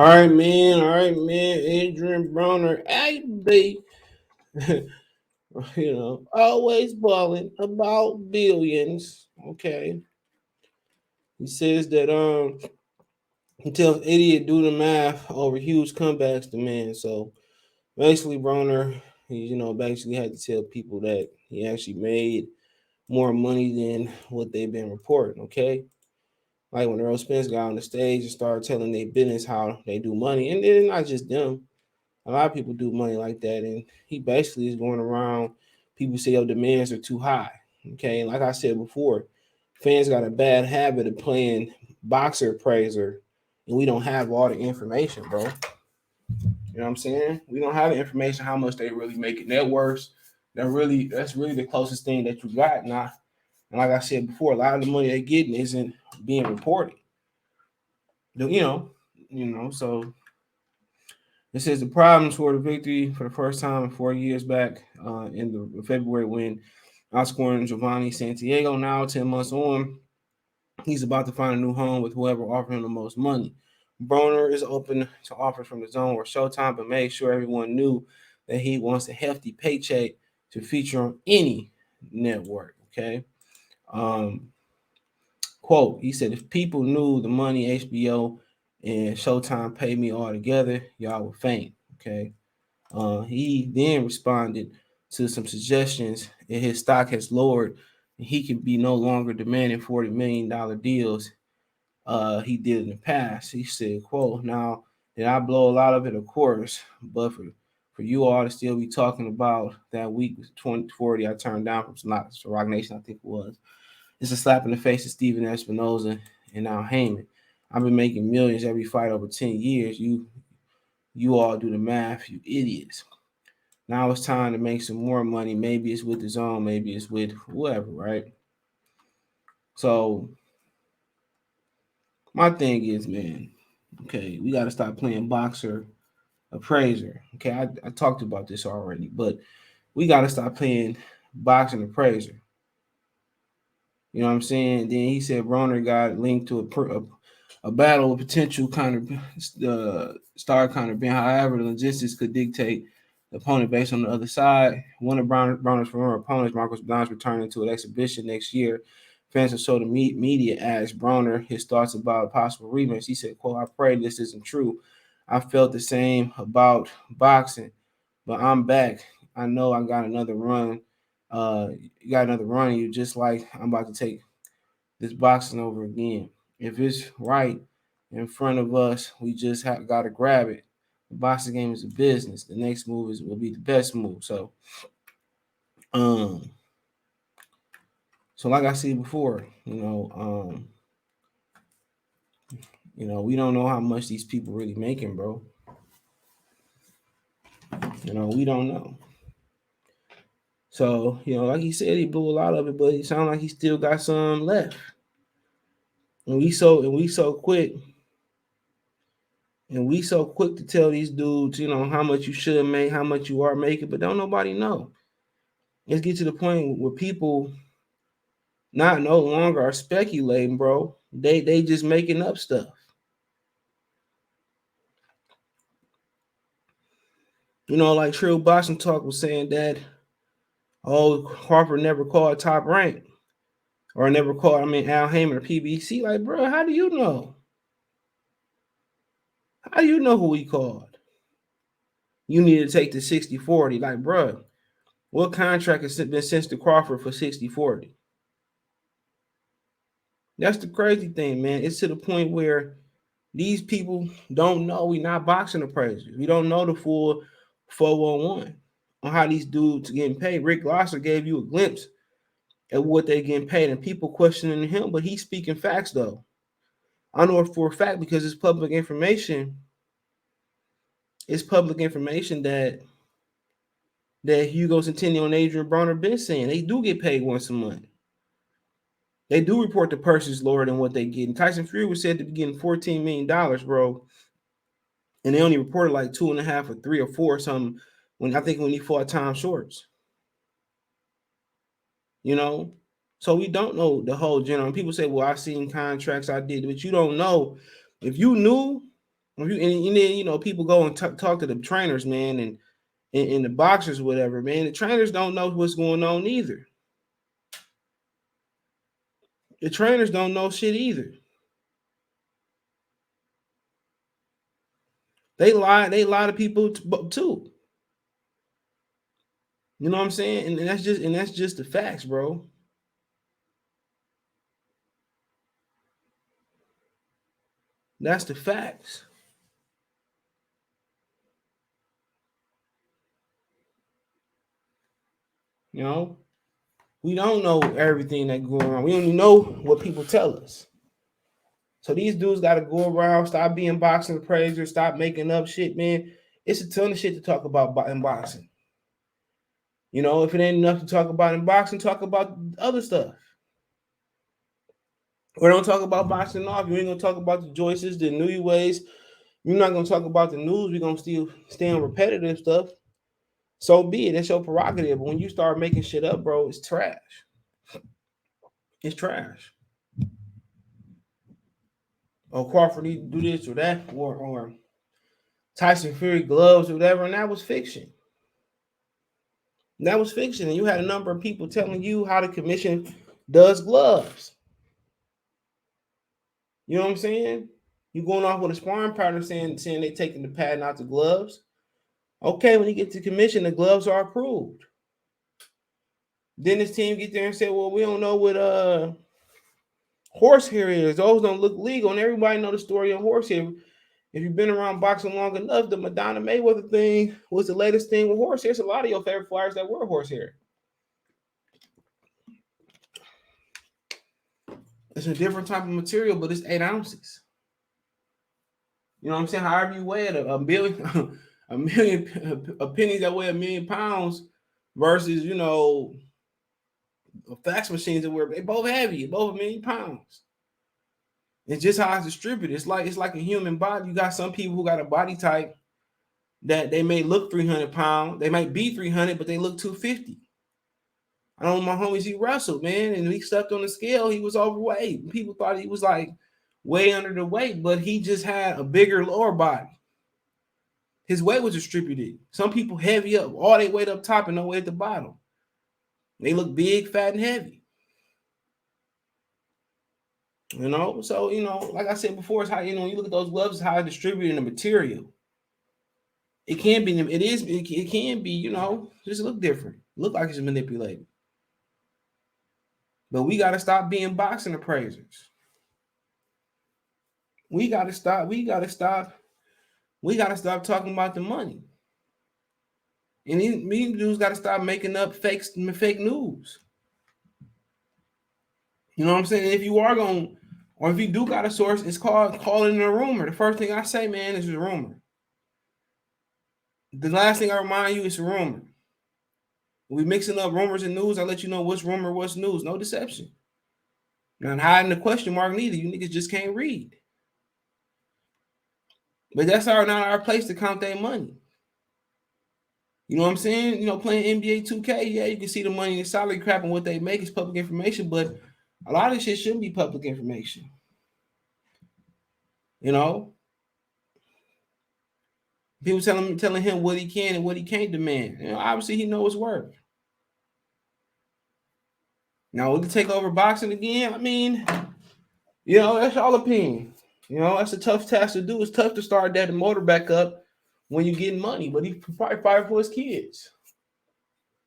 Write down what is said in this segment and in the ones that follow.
right, man. All right, man. Adrien Broner, I be, always balling about billions. Okay. He says that he tells idiot do the math over huge comebacks demand. So basically, Broner, he basically had to tell people that he actually made more money than what they've been reporting. Okay. Like when Earl Spence got on the stage and started telling their business how they do money, and then not just them. A lot of people do money like that, and he basically is going around. People say your demands are too high. Okay, like I said before, fans got a bad habit of playing boxer appraiser, and we don't have all the information, bro. You know what I'm saying? We don't have the information how much they really make it. Net worths. That's really the closest thing that you got now. And like I said before, a lot of the money they're getting isn't being reported. You know, so it says the problems for the victory for the first time in 4 years back in the February win, outscoring Giovanni Santiago. Now, 10 months on, he's about to find a new home with whoever offers him the most money. Broner is open to offers from the Zone or Showtime, but made sure everyone knew that he wants a hefty paycheck to feature on any network. Okay. Um, Quote, he said, if people knew the money HBO and Showtime paid me all together, y'all would faint. Okay. He then responded to some suggestions that his stock has lowered and he can be no longer demanding $40 million deals he did in the past. He said, quote, now, did I blow a lot of it? Of course, but for you all to still be talking about that week with 2040 I turned down from Rock Nation, I think it was. It's a slap in the face of Steven Espinoza and now Heyman. I've been making millions every fight over 10 years. You all do the math, you idiots. Now it's time to make some more money. Maybe it's with the Zone, maybe it's with whoever, right? So my thing is, man, okay, we got to stop playing boxer appraiser. Okay, I talked about this already, but we got to stop playing boxing appraiser. You know what I'm saying? Then he said Broner got linked to a battle of potential kind of star kind of being. However, the logistics could dictate the opponent based on the other side. One of Broner's former opponents, Marcos Blanc, returning to an exhibition next year. Fans of social media asked Broner his thoughts about a possible rematch. He said, quote, I pray this isn't true. I felt the same about boxing, but I'm back. I know I got another run. You got another run in you, just like I'm about to take this boxing over again. If it's right in front of us, we just got to grab it. The boxing game is a business. The next move will be the best move. Um, so like I said before, we don't know how much these people really making, bro. We don't know. So, like he said, he blew a lot of it, but it sounds like he still got some left. And we so quick. And we so quick to tell these dudes, how much you should make, how much you are making, but don't nobody know. Let's get to the point where people not no longer are speculating, bro. They just making up stuff. Like Trill Boxing Talk was saying that, oh, Crawford never called Top Rank. Or never called, Al Heyman or PBC. Like, bro, how do you know? How do you know who he called? You need to take the 60-40. Like, bro, what contract has been sent to Crawford for 60-40? That's the crazy thing, man. It's to the point where these people don't know we're not boxing appraisers. We don't know the full 411 on how these dudes are getting paid. Rick Glosser gave you a glimpse at what they're getting paid, and people questioning him, but he's speaking facts, though. I know it for a fact because it's public information. It's public information that Hugo Centennial and Adrien Broner been saying. They do get paid once a month. They do report the purses lower than what they get. And Tyson Fury was said to be getting $14 million, bro. And they only reported like 2.5 or 3 or 4 or something when he fought Tom Shorts. So we don't know the whole general. People say, well, I seen contracts, I did, but you don't know. If you knew, And then people go and talk to the trainers, man, and the boxers, whatever, man. The trainers don't know what's going on either. The trainers don't know shit either. They lie to people too. You know what I'm saying? And that's just the facts, bro. That's the facts. You know, we don't know everything that going on. We only know what people tell us. So these dudes got to go around, stop being boxing appraisers, stop making up shit, man. It's a ton of shit to talk about in boxing. You know, if it ain't enough to talk about in boxing, talk about other stuff. We don't talk about boxing off. You ain't gonna talk about the Joyces, the new ways. You're not gonna talk about the news. We're gonna still stay on repetitive stuff. So be it. That's your prerogative. But when you start making shit up, bro, it's trash. It's trash. Oh, Crawford need to do this or that, or Tyson Fury gloves or whatever, and that was fiction. That was fiction. And you had a number of people telling you how the commission does gloves. You know what I'm saying? You going off with a sparring partner saying they taking the patent out the gloves. Okay, when you get to commission, the gloves are approved. Then this team get there and say, well, we don't know what horsehair is. Those don't look legal. And everybody know the story on horsehair. If you've been around boxing long enough, the Madonna Mayweather thing was the latest thing with horsehair. It's a lot of your favorite flyers that wear horsehair. It's a different type of material, but it's 8 ounces. You know what I'm saying? However you weigh it, a million, a million pennies that weigh 1,000,000 pounds versus, fax machines that wear, they both heavy, both 1,000,000 pounds. It's just how it's distributed. It's like a human body. You got some people who got a body type that they may look 300 pounds. They might be 300, but they look 250. I know my homies, he wrestled, man, and he stepped on the scale. He was overweight. People thought he was like way under the weight, but he just had a bigger lower body. His weight was distributed. Some people heavy up, all they weight up top and no weight at the bottom. They look big, fat, and heavy. So like I said before, it's how you look at those gloves, it's how it's distributed in the material. It can be, it can be, just look different. Look like it's manipulated. But we got to stop being boxing appraisers. We got to stop talking about the money. And these dudes got to stop making up fake news. You know what I'm saying? And if you are going, or if you do got a source, it's calling it a rumor. The first thing I say, man, is a rumor. The last thing I remind you is a rumor. We mixing up rumors and news. I let you know what's rumor, what's news. No deception. Not hiding the question mark neither. You niggas just can't read. But that's not our place to count their money. You know what I'm saying? Playing NBA 2K, yeah, you can see the money and salary crap and what they make is public information, but a lot of this shit shouldn't be public information. People telling him what he can and what he can't demand. Obviously he knows his worth. Now, will he take over boxing again? I mean, that's all opinion. That's a tough task to do. It's tough to start that motor back up when you're getting money, but he probably fight for his kids.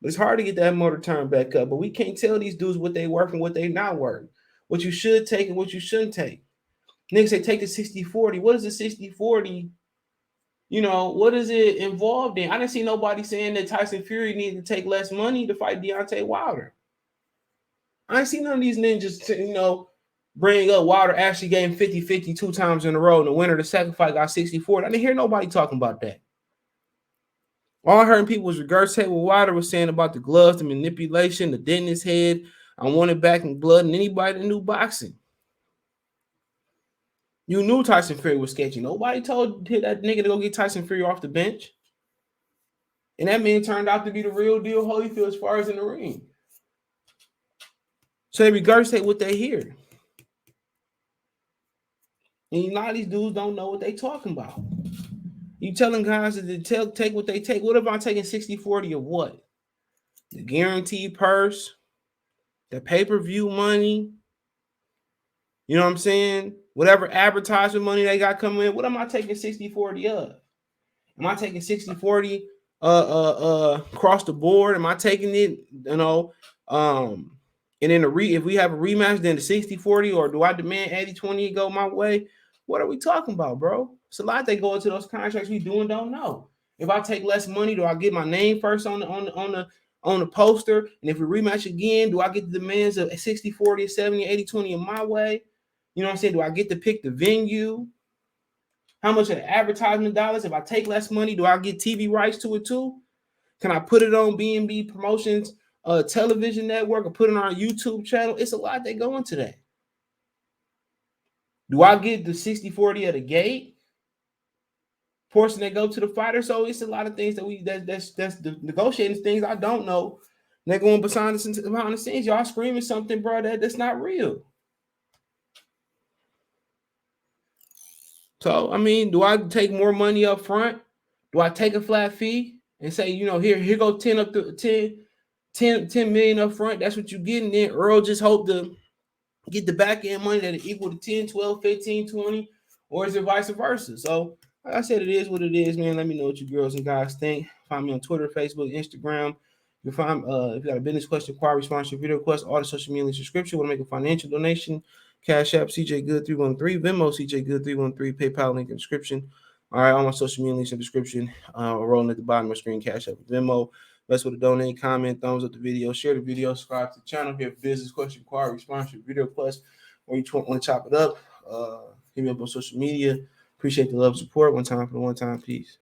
But it's hard to get that motor turned back up. But we can't tell these dudes what they worth and what they not worth. What you should take and what you shouldn't take. Niggas say take the 60-40. What is the 60-40? What is it involved in? I didn't see nobody saying that Tyson Fury needed to take less money to fight Deontay Wilder. I didn't see none of these ninjas, bring up Wilder actually gave him 50-50 2 times in a row, and the winner of the second fight got 60-40. I didn't hear nobody talking about that. All I heard people was regurgitate what Wilder was saying about the gloves, the manipulation, the dent in his head. I want it back in blood, and anybody that knew boxing. You knew Tyson Fury was sketchy. Nobody told that nigga to go get Tyson Fury off the bench. And that man turned out to be the real deal Holyfield as far as in the ring. So they regurgitate what they hear. And a lot of these dudes don't know what they talking about. You telling guys to take what they take. What if I'm taking 60-40 of what? The guaranteed purse, the pay-per-view money, you know what I'm saying? Whatever advertisement money they got coming in, what am I taking 60-40 of? Am I taking 60-40 across the board? Am I taking it, and then if we have a rematch, then the 60-40, or do I demand 80-20 go my way? What are we talking about, bro? It's a lot that go into those contracts we do and don't know. If I take less money, do I get my name first on the poster? And if we rematch again, do I get the demands of 60-40, 70, 80-20 in my way? You know what I'm saying? Do I get to pick the venue? How much of the advertisement dollars? If I take less money, do I get TV rights to it too? Can I put it on B&B Promotions television network or put it on our YouTube channel? It's a lot that go into that. Do I get the 60-40 at the gate portion that go to the fighter? So it's a lot of things that's the negotiating things I don't know. They're going behind the scenes. Y'all screaming something, bro, that's not real. So, I mean, do I take more money up front? Do I take a flat fee and say, here go 10 up to 10 million up front? That's what you're getting. Then Earl just hope to get the back end money that equal to 10, 12, 15, 20, or is it vice versa? So, like I said, it is what it is, man. Let me know what you girls and guys think. Find me on Twitter, Facebook, Instagram. You find if you got a business question, inquiry, sponsorship, video request, all the social media subscription, want to make a financial donation, Cash App, CJ Good 313, Venmo, CJ Good 313, PayPal link in the description. All right, all my social media links in the description. Rolling at the bottom of the screen, Cash App, Venmo. Best way to donate, comment, thumbs up the video, share the video, subscribe to the channel. If you have business question, inquiry, sponsorship, video request, or you want to chop it up, hit me up on social media. Appreciate the love and support. One time for the one time. Peace.